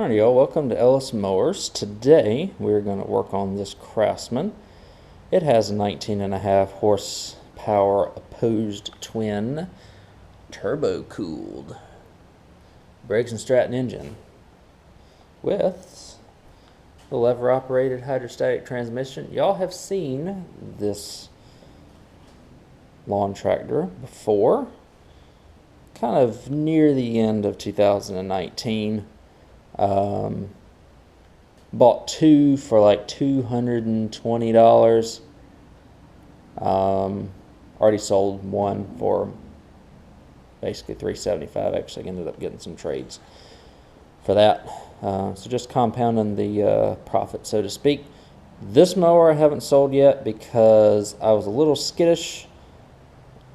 Alright y'all, welcome to Ellis Mowers. Today we're going to work on this Craftsman. It has a 19.5 horsepower opposed twin turbo cooled Briggs and Stratton engine with the lever operated hydrostatic transmission. Y'all have seen this lawn tractor before, kind of near the end of 2019. Bought two for like $220. Already sold one for basically $375. Actually ended up getting some trades for that. So just compounding the profit, so to speak. This mower I haven't sold yet because I was a little skittish,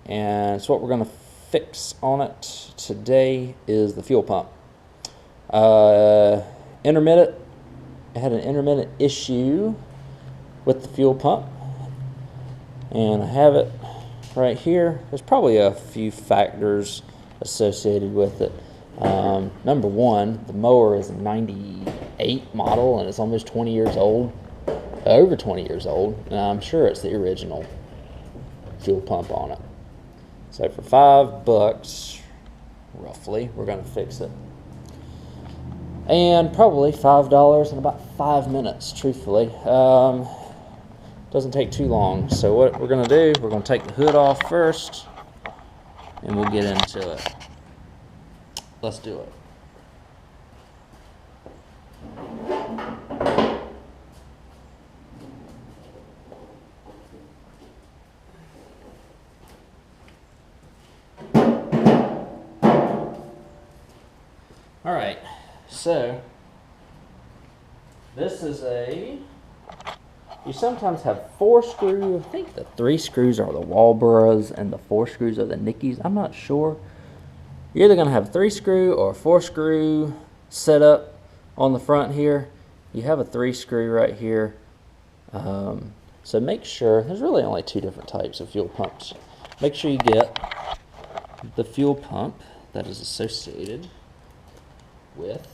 and so what we're going to fix on it today is the fuel pump. Intermittent. I had an intermittent issue with the fuel pump, and I have it right here. There's probably a few factors associated with it. Number one, the mower is a 98 model and it's almost 20 years old, over 20 years old, and I'm sure it's the original fuel pump on it. So for $5 roughly, we're going to fix it. And probably $5 in about 5 minutes, truthfully. Doesn't take too long. So what we're going to do, we're going to take the hood off first, and we'll get into it. Let's do it. All right. So, this is you sometimes have 4 screw, I think the 3 screws are the Walboras and the 4 screws are the Nickeys, I'm not sure. You're either going to have 3 screw or 4 screw setup on the front here. You have a 3 screw right here. So make sure, there's really only 2 different types of fuel pumps. Make sure you get the fuel pump that is associated with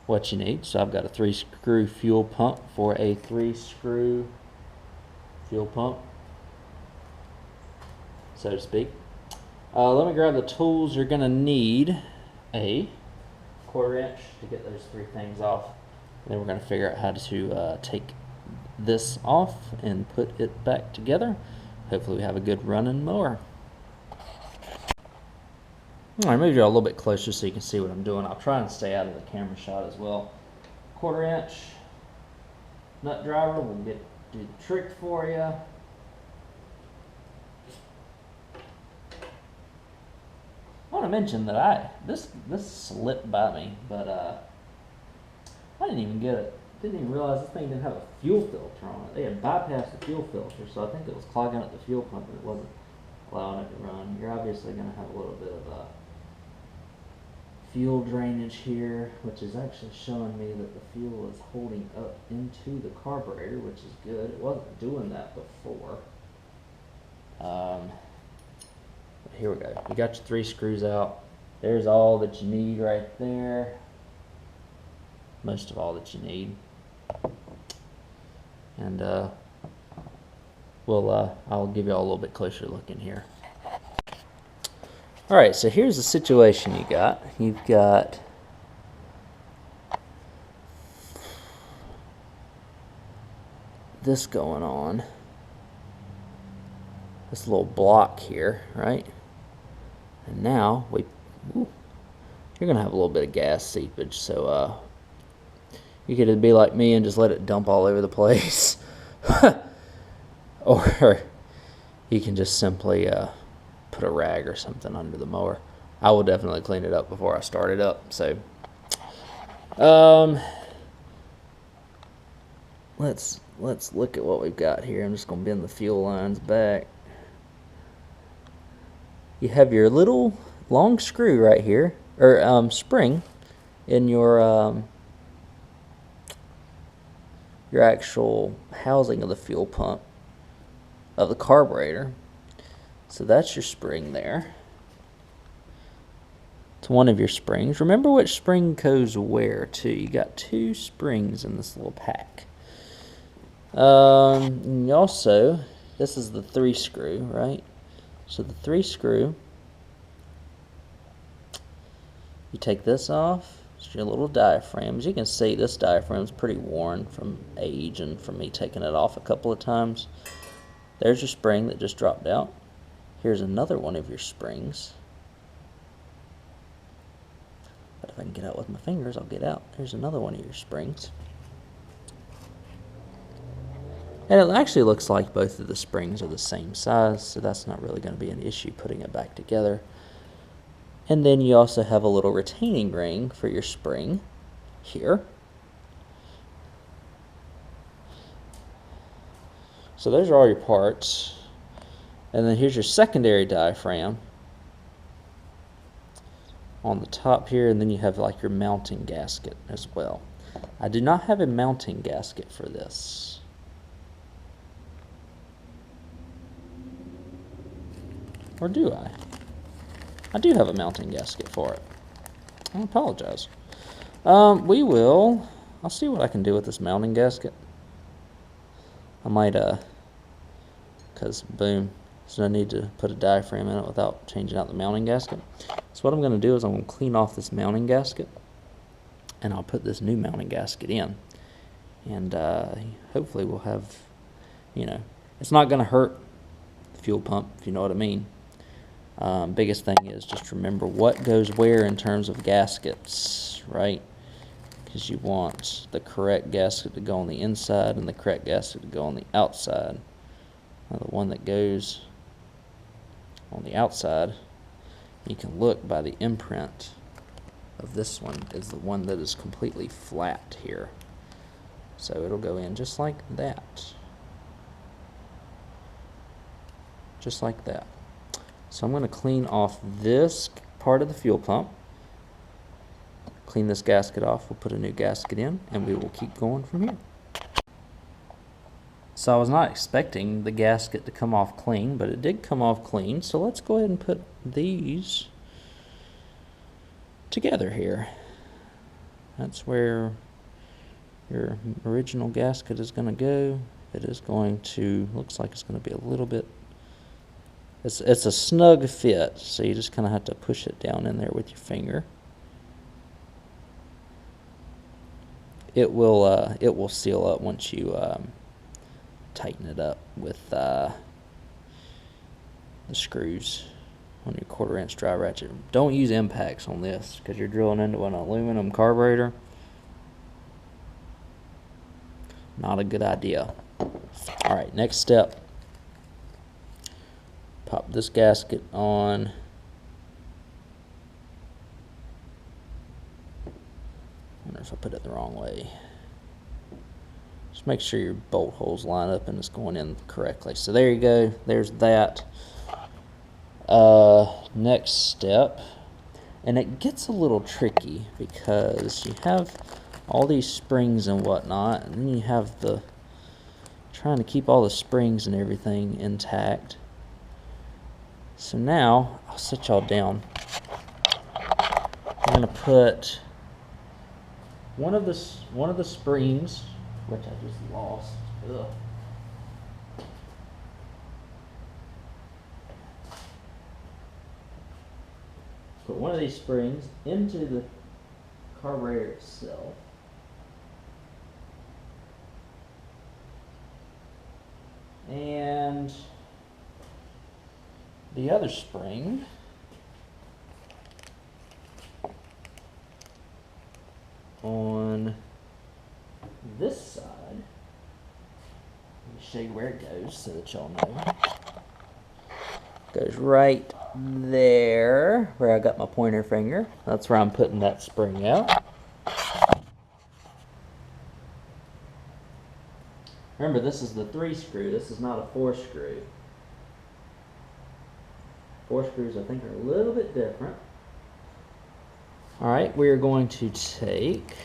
what you need. So I've got a 3 screw fuel pump for a 3 screw fuel pump, so to speak. Let me grab the tools. You're going to need a 1/4 inch to get those 3 things off. And then we're going to figure out how to take this off and put it back together. Hopefully we have a good running mower. I moved you a little bit closer so you can see what I'm doing. I'll try and stay out of the camera shot as well. 1/4 inch nut driver. We'll do the trick for you. I want to mention that this slipped by me, but I didn't even get it. Didn't even realize this thing didn't have a fuel filter on it. They had bypassed the fuel filter, so I think it was clogging up the fuel pump and it wasn't allowing it to run. You're obviously going to have a little bit of fuel drainage here, which is actually showing me that the fuel is holding up into the carburetor, which is good. It wasn't doing that before. But here we go. You got your 3 screws out. There's all that you need right there. Most of all that you need. And I'll give you all a little bit closer look in here. Alright, so here's the situation you got. You've got this going on. This little block here, right? And now you're going to have a little bit of gas seepage, so you could either be like me and just let it dump all over the place. Or you can just simply put a rag or something under the mower. I will definitely clean it up before I start it up. So let's look at what we've got here. I'm just going to bend the fuel lines back. You have your little long screw right here, or spring in your actual housing of the fuel pump of the carburetor. So that's your spring there. to one of your springs. Remember which spring goes where too. You got 2 springs in this little pack. And also, this is the 3 screw, right? So the 3 screw, you take this off. It's your little diaphragm. As you can see, this diaphragm is pretty worn from age and from me taking it off a couple of times. There's your spring that just dropped out. Here's another one of your springs. But if I can get out with my fingers, I'll get out. Here's another one of your springs. And it actually looks like both of the springs are the same size, so that's not really going to be an issue putting it back together. And then you also have a little retaining ring for your spring here. So those are all your parts. And then here's your secondary diaphragm on the top here, and then you have like your mounting gasket as well. I do not have a mounting gasket for this. Or do I? I do have a mounting gasket for it. I apologize. I'll see what I can do with this mounting gasket. I might, because boom, there's no need to put a diaphragm in it without changing out the mounting gasket. So what I'm going to do is I'm going to clean off this mounting gasket, and I'll put this new mounting gasket in. And hopefully we'll have, it's not going to hurt the fuel pump, if you know what I mean. Biggest thing is just remember what goes where in terms of gaskets, right? Because you want the correct gasket to go on the inside and the correct gasket to go on the outside. Now, the one that goes on the outside, you can look by the imprint of this one, is the one that is completely flat here. So it'll go in just like that. Just like that. So I'm going to clean off this part of the fuel pump. Clean this gasket off. We'll put a new gasket in, and we will keep going from here. So I was not expecting the gasket to come off clean, but it did come off clean. So let's go ahead and put these together here. That's where your original gasket is going to go. It is going to, looks like it's going to be a little bit, it's a snug fit, so you just kind of have to push it down in there with your finger. It will seal up once you tighten it up with the screws on your 1/4 inch dry ratchet. Don't use impacts on this because you're drilling into an aluminum carburetor. Not a good idea. Alright, next step. Pop this gasket on. I wonder if I put it the wrong way. Just make sure your bolt holes line up and it's going in correctly. So there you go. There's that. Next step. And it gets a little tricky because you have all these springs and whatnot, and then you have the trying to keep all the springs and everything intact. So now I'll set y'all down. I'm gonna put one of the springs, which I just lost. Ugh. Put one of these springs into the carburetor itself. And the other spring on this side. Let me show you where it goes so that y'all know. Goes right there where I got my pointer finger. That's where I'm putting that spring out. Remember, this is the 3 screw. This is not a 4 screw. 4 screws, I think, are a little bit different. Alright, we are going to take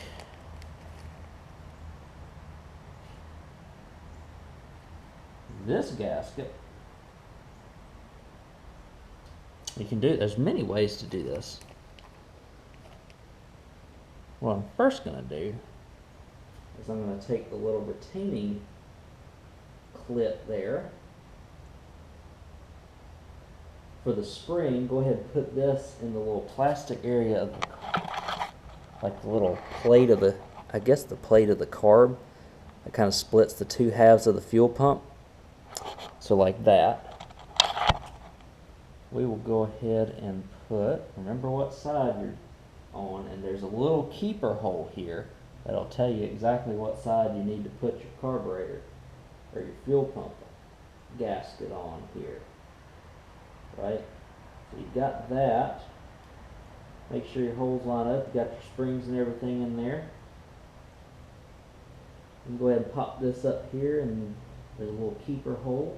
this gasket. You can do, there's many ways to do this. what I'm first going to do is I'm going to take the little retaining clip there for the spring. Go ahead and put this in the little plastic area of like the little plate of the, I guess the plate of the carb that kind of splits the two halves of the fuel pump. So like that. We will go ahead and put, remember what side you're on, and there's a little keeper hole here that'll tell you exactly what side you need to put your carburetor or your fuel pump gasket on here. Right? So you've got that. Make sure your holes line up. You've got your springs and everything in there. You can go ahead and pop this up here, and there's a little keeper hole.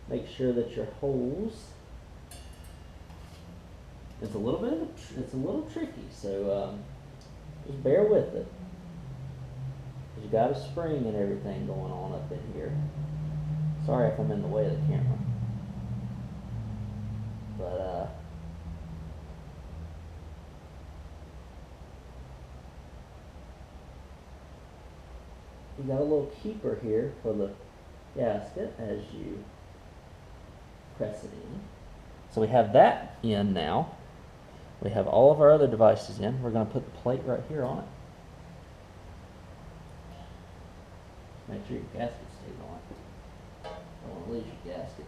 Make sure that your holes, it's a little tricky, so just bear with it. You got a spring and everything going on up in here. Sorry if I'm in the way of the camera. But you got a little keeper here for the gasket as you press it in. So we have that in now. We have all of our other devices in. We're going to put the plate right here on it. Make sure your gasket stays on. Don't want to lose your gasket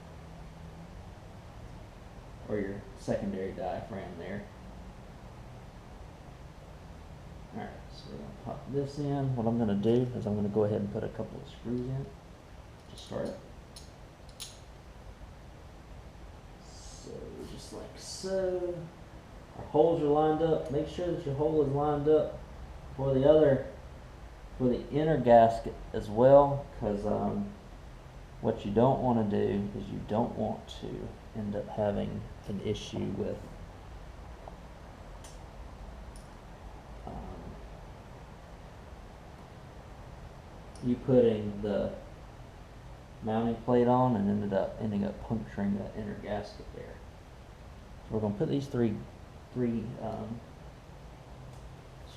or your secondary diaphragm there. Alright, so we're going to pop this in. What I'm going to do is I'm going to go ahead and put a couple of screws in to start it. So just like so. Our holes are lined up. Make sure that your hole is lined up for the inner gasket as well, because what you don't want to do is you don't want to end up having an issue with you putting the mounting plate on and ending up puncturing that inner gasket there. So we're going to put these three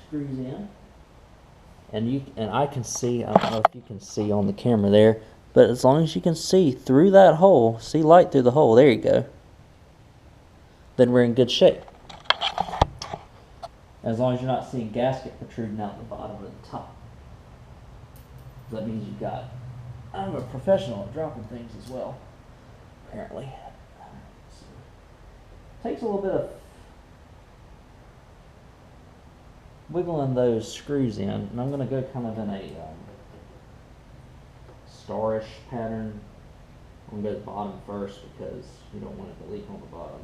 screws in, and I can see, I don't know if you can see on the camera there, but as long as you can see through that hole, see light through the hole, there you go, then we're in good shape. As long as you're not seeing gasket protruding out the bottom or the top. That means you've got, I'm a professional at dropping things as well, apparently. So, takes a little bit of wiggling those screws in, and I'm going to go kind of in a starish pattern. I'm going to go to the bottom first because you don't want it to leak on the bottom.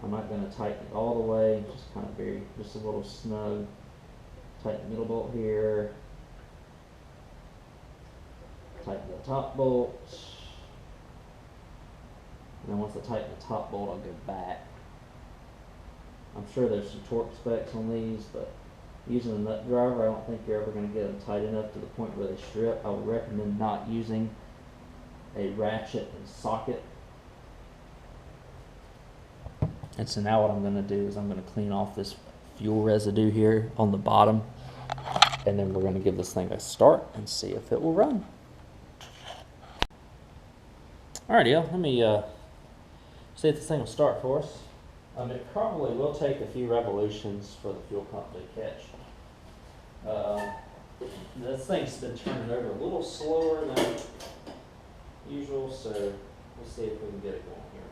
I'm not going to tighten it all the way, just kind of just a little snug. Tighten the middle bolt here. Tighten the top bolt. And then once I tighten the top bolt, I'll go back. I'm sure there's some torque specs on these, but using a nut driver, I don't think you're ever going to get them tight enough to the point where they strip. I would recommend not using a ratchet and socket. And so now what I'm going to do is I'm going to clean off this fuel residue here on the bottom, and then we're going to give this thing a start and see if it will run. Alrighty, let me see if this thing will start for us. It probably will take a few revolutions for the fuel pump to catch. This thing's been turning over a little slower than usual, so we'll see if we can get it going here.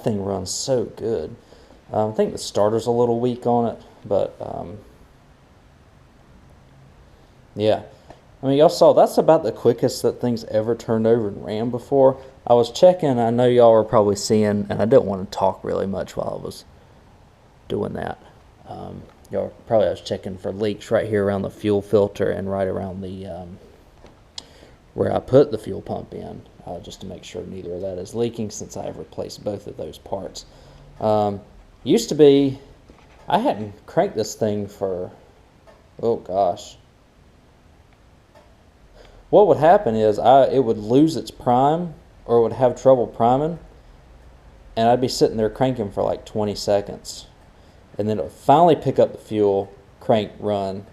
thing runs so good. I think the starter's a little weak on it, but yeah. I mean, y'all saw that's about the quickest that thing's ever turned over and ran before. I was checking, I know y'all were probably seeing, and I didn't want to talk really much while I was doing that. Y'all probably, I was checking for leaks right here around the fuel filter and right around the where I put the fuel pump in, just to make sure neither of that is leaking, since I have replaced both of those parts. Used to be, I hadn't cranked this thing for, oh gosh. What would happen is it would lose its prime, or it would have trouble priming, and I'd be sitting there cranking for like 20 seconds. And then it would finally pick up the fuel, crank, run.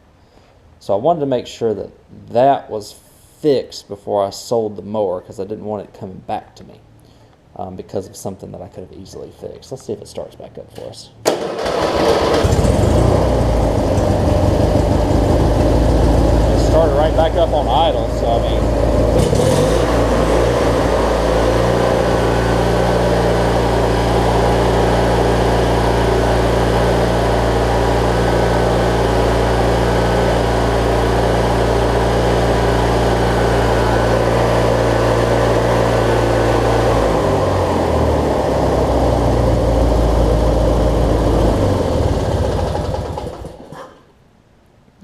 So I wanted to make sure that that was fixed before I sold the mower, because I didn't want it coming back to me because of something that I could have easily fixed. Let's see if it starts back up for us. It started right back up on idle, so I mean...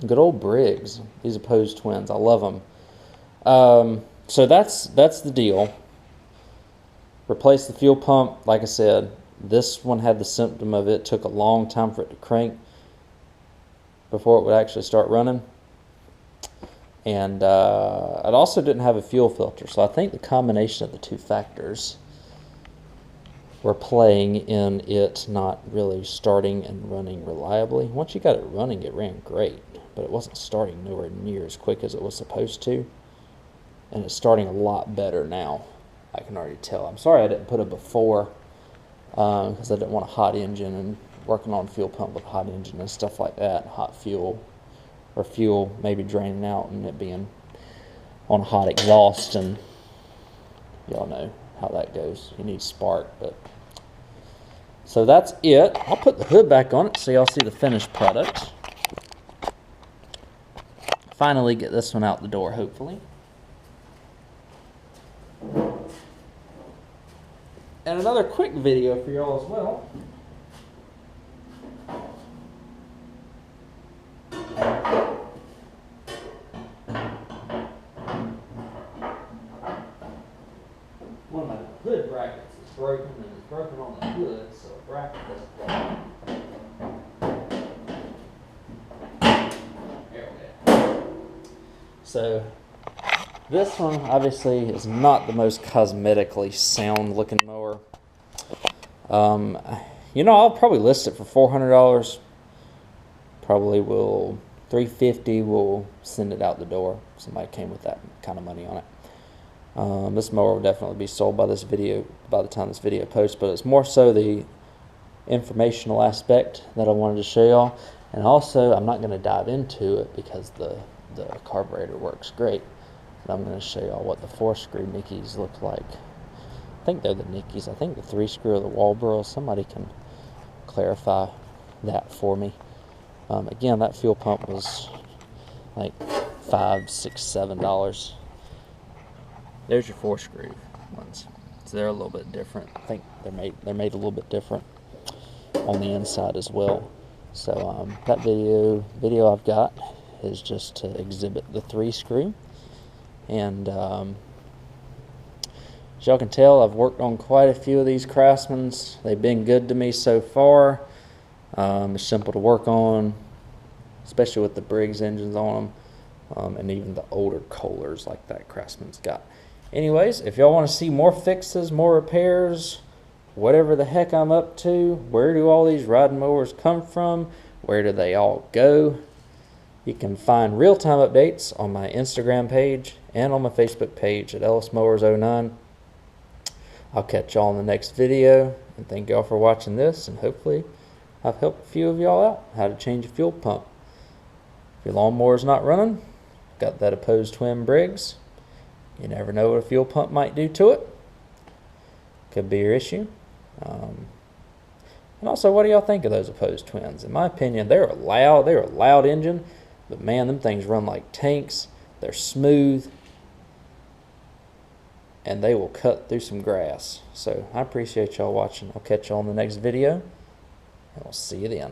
Good old Briggs, these opposed twins. I love them. So that's the deal. Replace the fuel pump. Like I said, this one had the symptom of it took a long time for it to crank before it would actually start running. And it also didn't have a fuel filter. So I think the combination of the two factors were playing in it not really starting and running reliably. Once you got it running, it ran great, but it wasn't starting nowhere near as quick as it was supposed to. And it's starting a lot better now. I can already tell. I'm sorry I didn't put a before, because I didn't want a hot engine and working on fuel pump with hot engine and stuff like that, hot fuel, or fuel maybe draining out and it being on hot exhaust, and y'all know how that goes. You need spark. But so that's it. I'll put the hood back on it so y'all see the finished product. Finally get this one out the door, hopefully. And another quick video for y'all as well. One of my hood brackets is broken, and it's broken on the hood, so a bracket doesn't fall. There we go. So this one obviously is not the most cosmetically sound looking mower. You know, I'll probably list it for $400. Probably will $350. We'll send it out the door. Somebody came with that kind of money on it. This mower will definitely be sold by this video, by the time this video posts, but it's more so the informational aspect that I wanted to show y'all. And also, I'm not going to dive into it because the carburetor works great. But I'm going to show y'all what the 4-screw Nickeys look like. I think they're the Nickeys. I think the 3-screw are the Walboro. Somebody can clarify that for me. Again, that fuel pump was like $5, $6, $7. There's your 4-screw ones. So they're a little bit different. I think they're made a little bit different on the inside as well. So that video I've got is just to exhibit the 3-screw. And as y'all can tell, I've worked on quite a few of these Craftsmans. They've been good to me so far. It's simple to work on, especially with the Briggs engines on them, and even the older Kohlers like that Craftsman's got. Anyways, if y'all want to see more fixes, more repairs, whatever the heck I'm up to, where do all these riding mowers come from, where do they all go, you can find real-time updates on my Instagram page and on my Facebook page at Ellis Mowers 09. I'll catch y'all in the next video, and thank y'all for watching this, and hopefully I've helped a few of y'all out how to change a fuel pump. If your lawnmower's not running, got that opposed twin Briggs. You never know what a fuel pump might do to it. Could be your issue. And also, what do y'all think of those opposed twins? In my opinion, they're a loud engine, but man, them things run like tanks. They're smooth, and they will cut through some grass. So I appreciate y'all watching. I'll catch y'all in the next video, and we'll see you then.